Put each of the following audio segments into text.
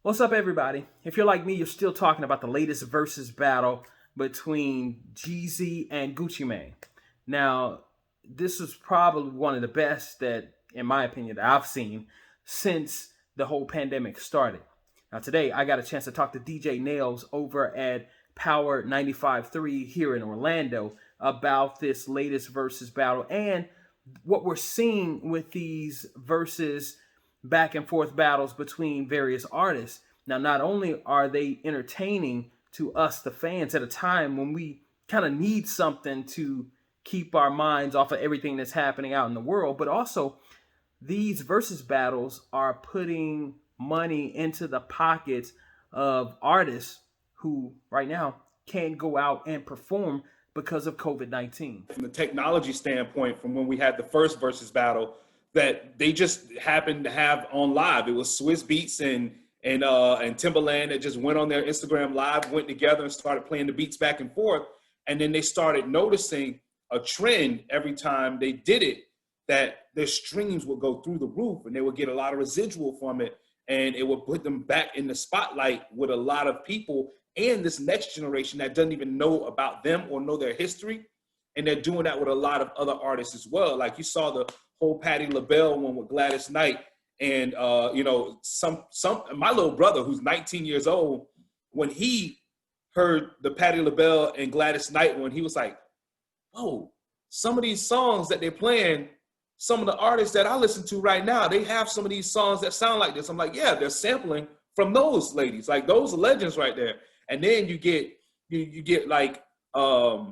What's up, everybody? If you're like me, you're still talking about the latest versus battle between Jeezy and Gucci Mane. Now, this was probably one of the best that, in my opinion, that I've seen since the whole pandemic started. Now, today I got a chance to talk to DJ Nailz over at Power 95.3 here in Orlando about this latest versus battle and what we're seeing with these versus back and forth battles between various artists. Now, not only are they entertaining to us, the fans, at a time when we kind of need something to keep our minds off of everything that's happening out in the world, but also these versus battles are putting money into the pockets of artists who right now can't go out and perform because of COVID-19. From the technology standpoint, from when we had the first versus battle, that they just happened to have on live. It was Swiss Beats and Timberland that just went on their Instagram live, went together and started playing the beats back and forth. And then they started noticing a trend every time they did it, that their streams would go through the roof and they would get a lot of residual from it. And it would put them back in the spotlight with a lot of people and this next generation that doesn't even know about them or know their history. And they're doing that with a lot of other artists as well. Like you saw the whole Patti LaBelle one with Gladys Knight. And, some my little brother who's 19 years old, when he heard the Patti LaBelle and Gladys Knight one, he was like, oh, some of these songs that they're playing, some of the artists that I listen to right now, they have some of these songs that sound like this. I'm like, yeah, they're sampling from those ladies, like those are legends right there. And then you get like a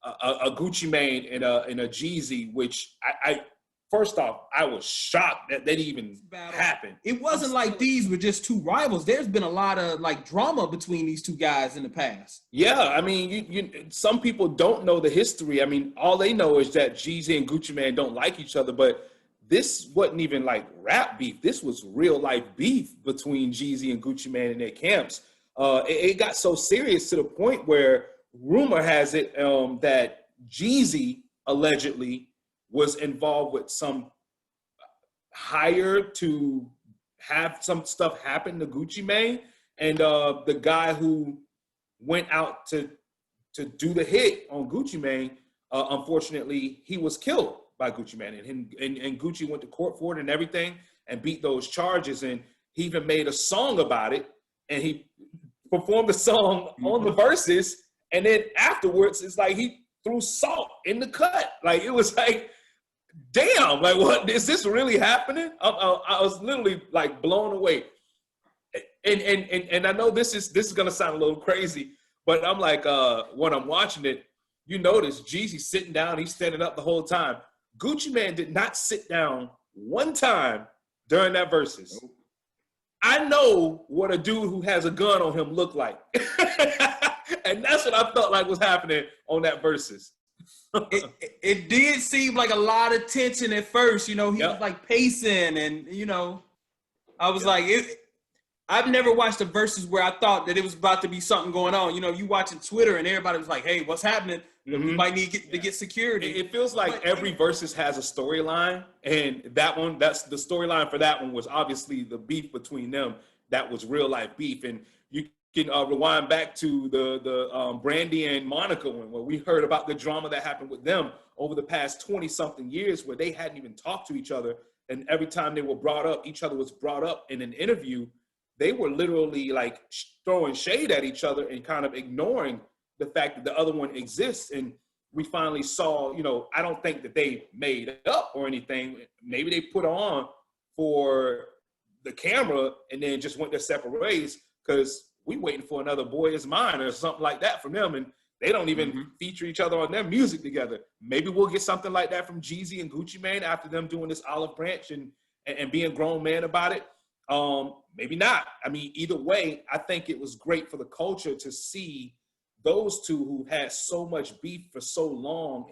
Gucci Mane and a Jeezy, which I first off, I was shocked that that even happened. It wasn't like these were just two rivals. There's been a lot of like drama between these two guys in the past. Yeah, I mean, you some people don't know the history. I mean, all they know is that Jeezy and Gucci Mane don't like each other, but this wasn't even like rap beef. This was real life beef between Jeezy and Gucci Mane and their camps. It got so serious to the point where rumor has it that Jeezy allegedly was involved with some hire to have some stuff happen to Gucci Mane, and the guy who went out to do the hit on Gucci Mane, unfortunately, he was killed by Gucci Mane, and Gucci went to court for it and everything, and beat those charges, and he even made a song about it, and he performed the song on the verses, and then afterwards, it's like he threw salt in the cut. Like it was like, damn, like what is this really happening? I was literally like blown away. And I know this is gonna sound a little crazy, but I'm like, when I'm watching it, you notice Jeezy sitting down, he's standing up the whole time. Gucci Mane did not sit down one time during that verses. I know what a dude who has a gun on him look like. And that's what I felt like was happening on that verses. It did seem like a lot of tension at first. You know, he was like pacing, and I was like, I've never watched a versus where I thought that it was about to be something going on. You know, you watching Twitter and everybody was like, "Hey, what's happening? We might need to get security." It feels like every versus has a storyline, and that's the storyline for that one was obviously the beef between them. That was real life beef, and you can rewind back to the Brandy and Monica one, where we heard about the drama that happened with them over the past 20-something years, where they hadn't even talked to each other, and every time they were brought up, each other was brought up in an interview, they were literally like throwing shade at each other and kind of ignoring the fact that the other one exists. And we finally saw, I don't think that they made up or anything. Maybe they put on for the camera and then just went their separate ways, because we waiting for another Boy Is Mine or something like that from them, and they don't even feature each other on their music together. Maybe we'll get something like that from Jeezy and Gucci Mane after them doing this olive branch and being grown man about it. Maybe not. I mean, either way, I think it was great for the culture to see those two who had so much beef for so long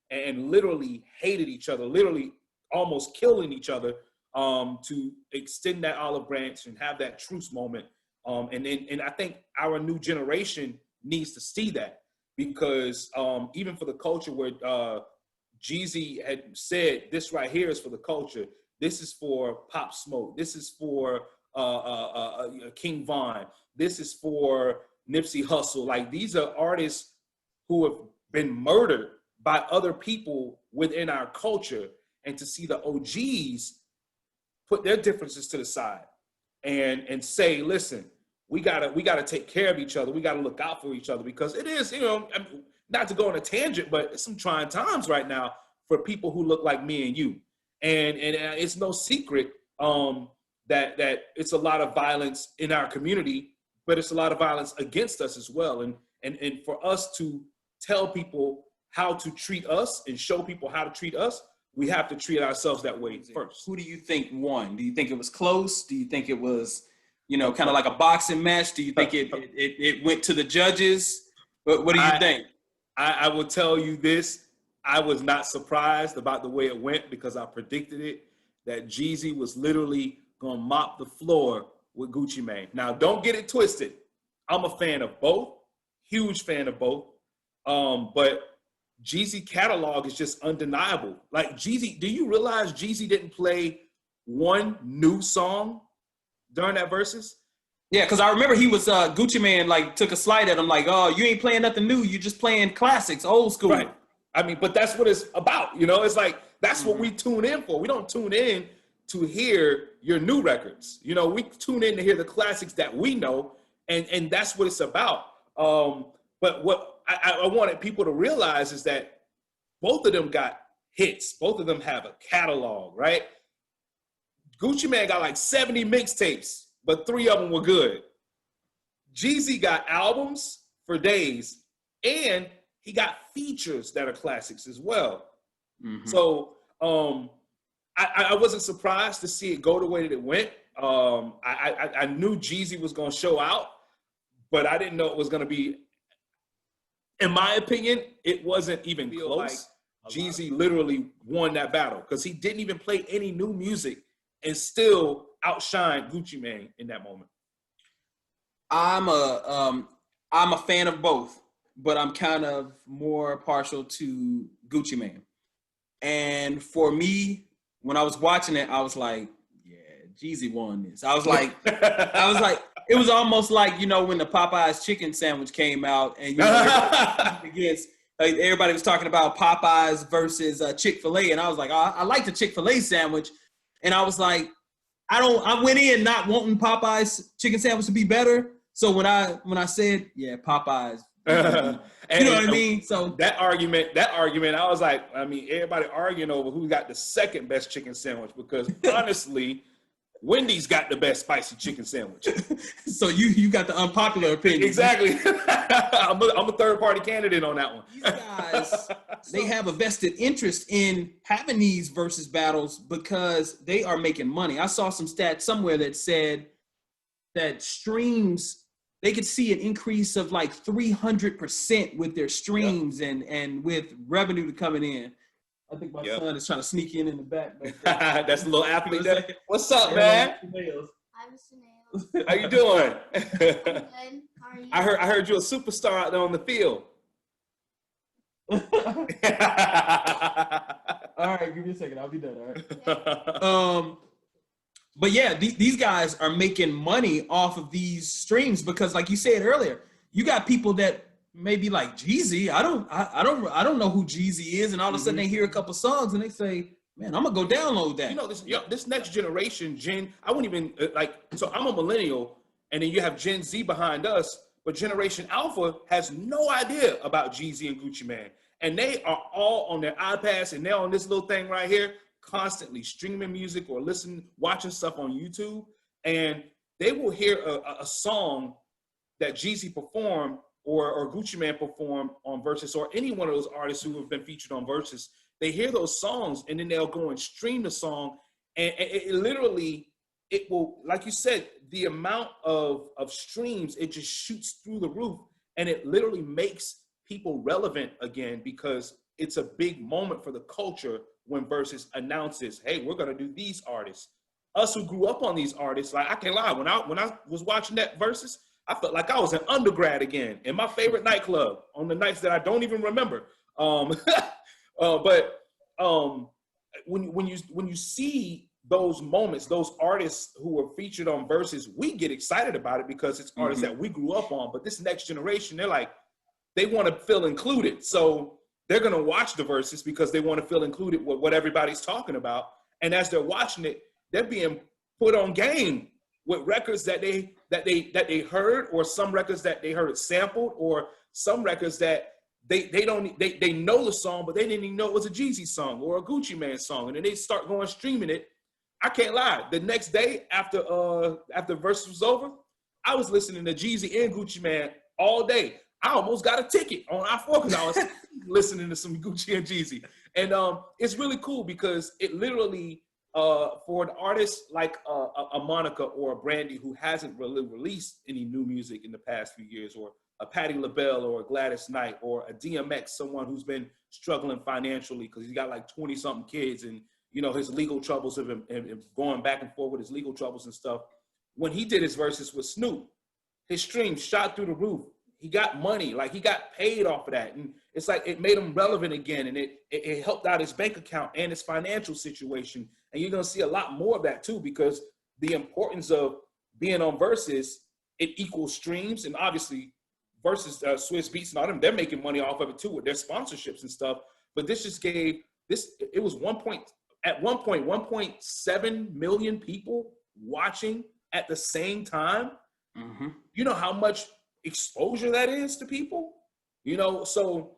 and literally hated each other, literally almost killing each other, to extend that olive branch and have that truce moment. And I think our new generation needs to see that, because even for the culture where Jeezy had said, this right here is for the culture. This is for Pop Smoke. This is for King Von. This is for Nipsey Hussle. Like, these are artists who have been murdered by other people within our culture, and to see the OGs put their differences to the side and say, listen, we gotta take care of each other. We gotta look out for each other, because it is, not to go on a tangent, but it's some trying times right now for people who look like me and you. And it's no secret that it's a lot of violence in our community, but it's a lot of violence against us as well. And for us to tell people how to treat us and show people how to treat us, we have to treat ourselves that way first. Who do you think won? Do you think it was close? Do you think it was, kind of like a boxing match? Do you think it went to the judges? What do you think? I will tell you this. I was not surprised about the way it went, because I predicted it, that Jeezy was literally going to mop the floor with Gucci Mane. Now, don't get it twisted. I'm a fan of both, huge fan of both. But Jeezy catalog is just undeniable. Like, Jeezy, do you realize Jeezy didn't play one new song during that versus? Yeah, because I remember he was Gucci Mane like took a slight at him, like, oh, you ain't playing nothing new, you just playing classics, old school. Right. I mean, but that's what it's about, It's like, that's what we tune in for. We don't tune in to hear your new records. We tune in to hear the classics that we know, and that's what it's about. But what I wanted people to realize is that both of them got hits. Both of them have a catalog, right? Gucci Mane got like 70 mixtapes, but 3 of them were good. Jeezy got albums for days, and he got features that are classics as well. Mm-hmm. So I wasn't surprised to see it go the way that it went. I knew Jeezy was going to show out, but I didn't know it was going to be. In my opinion, it wasn't even close. Like Jeezy literally won that battle, because he didn't even play any new music and still outshined Gucci Mane in that moment. I'm a fan of both, but I'm kind of more partial to Gucci Mane. And for me, when I was watching it, I was like, yeah, Jeezy won this. I was like, it was almost like, when the Popeyes chicken sandwich came out, and everybody was talking about Popeyes versus Chick-fil-A, and I was like, I like the Chick-fil-A sandwich, and I was like, I went in not wanting Popeyes chicken sandwich to be better. So when I said, yeah, Popeyes, you know what I mean? So that argument, I was like, everybody arguing over who got the second best chicken sandwich, because honestly, Wendy's got the best spicy chicken sandwich. So you got the unpopular opinion. Exactly. I'm a third-party candidate on that one. These guys, they have a vested interest in having these versus battles because they are making money. I saw some stats somewhere that said that streams, they could see an increase of like 300% with their streams and with revenue coming in. I think my son is trying to sneak in the back. That's a little athlete there. What's up, man? I'm Nailz. How you doing? Good. How are you? I heard you're a superstar out there on the field. All right, give me a second. I'll be done. All right. But yeah, these guys are making money off of these streams because, like you said earlier, you got people that maybe like Jeezy. I don't know who Jeezy is, and all of a sudden they hear a couple songs and they say, "Man, I'm gonna go download that." This next generation, I wouldn't even So I'm a millennial, and then you have Gen Z behind us, but Generation Alpha has no idea about Jeezy and Gucci Mane, and they are all on their iPads and they're on this little thing right here, constantly streaming music or watching stuff on YouTube, and they will hear a song that Jeezy performed or Gucci Mane performed on Verzuz, or any one of those artists who have been featured on Verzuz. They hear those songs and then they'll go and stream the song, and it will, like you said, the amount of streams, it just shoots through the roof, and it literally makes people relevant again, because it's a big moment for the culture when Verzuz announces, hey, we're gonna do these artists. Us who grew up on these artists, like, I can't lie, when I was watching that Verzuz, I felt like I was an undergrad again in my favorite nightclub on the nights that I don't even remember. But when you see those moments, those artists who were featured on Verzuz, we get excited about it because it's artists that we grew up on. But this next generation, they're like, they want to feel included. So they're going to watch the Verzuz because they want to feel included with what everybody's talking about. And as they're watching it, they're being put on game with records that they heard, or some records that they heard sampled, or some records that they know the song, but they didn't even know it was a Jeezy song or a Gucci Mane song. And then they start going streaming it. I can't lie. The next day after Verzuz was over, I was listening to Jeezy and Gucci Mane all day. I almost got a ticket on I-4 because I was listening to some Gucci and Jeezy. And it's really cool because it literally, for an artist like a Monica or a Brandy who hasn't really released any new music in the past few years, or a Patti LaBelle or a Gladys Knight or a DMX, someone who's been struggling financially because he's got like 20-something kids, and you know his legal troubles have been going back and forth with his legal troubles and stuff. When he did his Verzuz with Snoop, his streams shot through the roof. He got money, like he got paid off of that. And it's like it made him relevant again, and it helped out his bank account and his financial situation. And you're gonna see a lot more of that too, because the importance of being on Verzuz, it equals streams. And obviously Verzuz, Swizz Beatz and all them, they're making money off of it too with their sponsorships and stuff. But this just gave this, it was at one point 1.7 million people watching at the same time. You know how much exposure that is to people, you know, so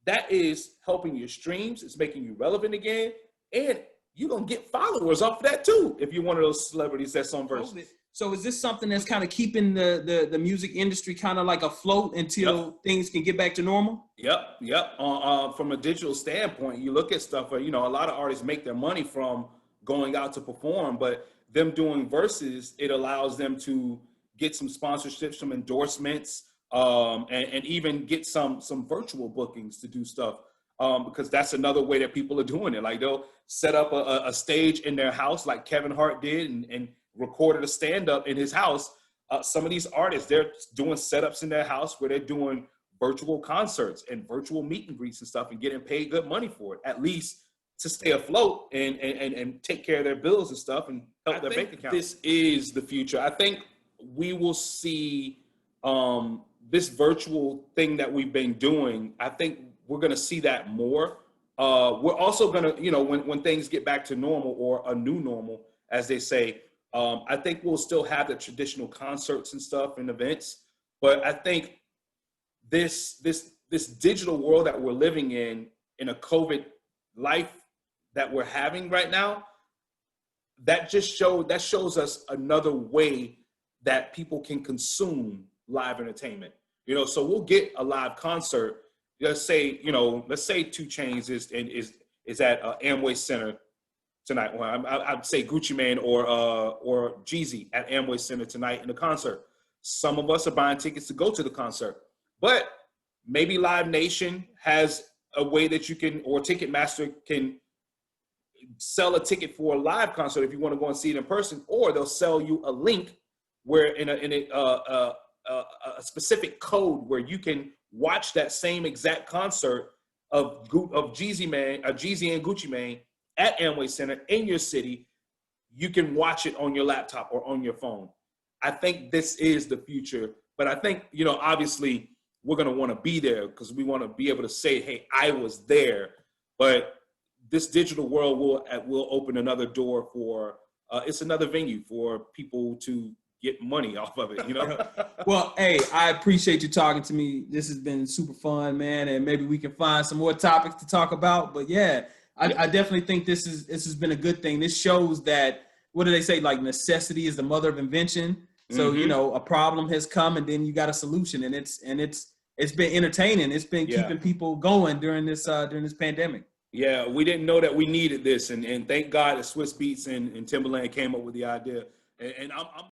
that is helping your streams. It's making you relevant again, and you're gonna get followers off of that too if you're one of those celebrities that's on Verzuz. So is this something that's kind of keeping the music industry kind of like afloat until things can get back to normal? Yep. From a digital standpoint, you look at stuff where, you know, a lot of artists make their money from going out to perform, but them doing Verzuz, it allows them to get some sponsorships, some endorsements, and even get some virtual bookings to do stuff, because that's another way that people are doing it. Like they'll set up a stage in their house like Kevin Hart did and recorded a stand-up in his house. Some of these artists, they're doing setups in their house where they're doing virtual concerts and virtual meet and greets and stuff and getting paid good money for it, at least to stay afloat and take care of their bills and stuff and help their bank account. This is the future. I think we will see this virtual thing that we've been doing. I think we're going to see that more. We're also going to, you know, when things get back to normal, or a new normal, as they say, I think we'll still have the traditional concerts and stuff and events. But I think this digital world that we're living in a COVID life that we're having right now, that shows us another way that people can consume live entertainment. You know, so we'll get a live concert. Let's say 2 Chainz is at Amway Center tonight. Well, I'd say Gucci Mane or Jeezy at Amway Center tonight in the concert. Some of us are buying tickets to go to the concert, but maybe Live Nation has a way that you can, or Ticketmaster can sell a ticket for a live concert if you want to go and see it in person, or they'll sell you a link where in a specific code where you can watch that same exact concert of Jeezy and Gucci Mane at Amway Center in your city. You can watch it on your laptop or on your phone. I think this is the future, but I think, you know, obviously we're going to want to be there because we want to be able to say, hey, I was there. But this digital world will open another door for, it's another venue for people to get money off of it, you know? Well, hey, I appreciate you talking to me. This has been super fun, man, and maybe we can find some more topics to talk about. But yeah, I definitely think this has been a good thing. This shows that, what do they say? Like, necessity is the mother of invention. So, you know, a problem has come and then you got a solution, and it's been entertaining. It's been keeping people going during this pandemic. Yeah, we didn't know that we needed this, and thank God that Swizz Beatz and Timberland came up with the idea. And I'm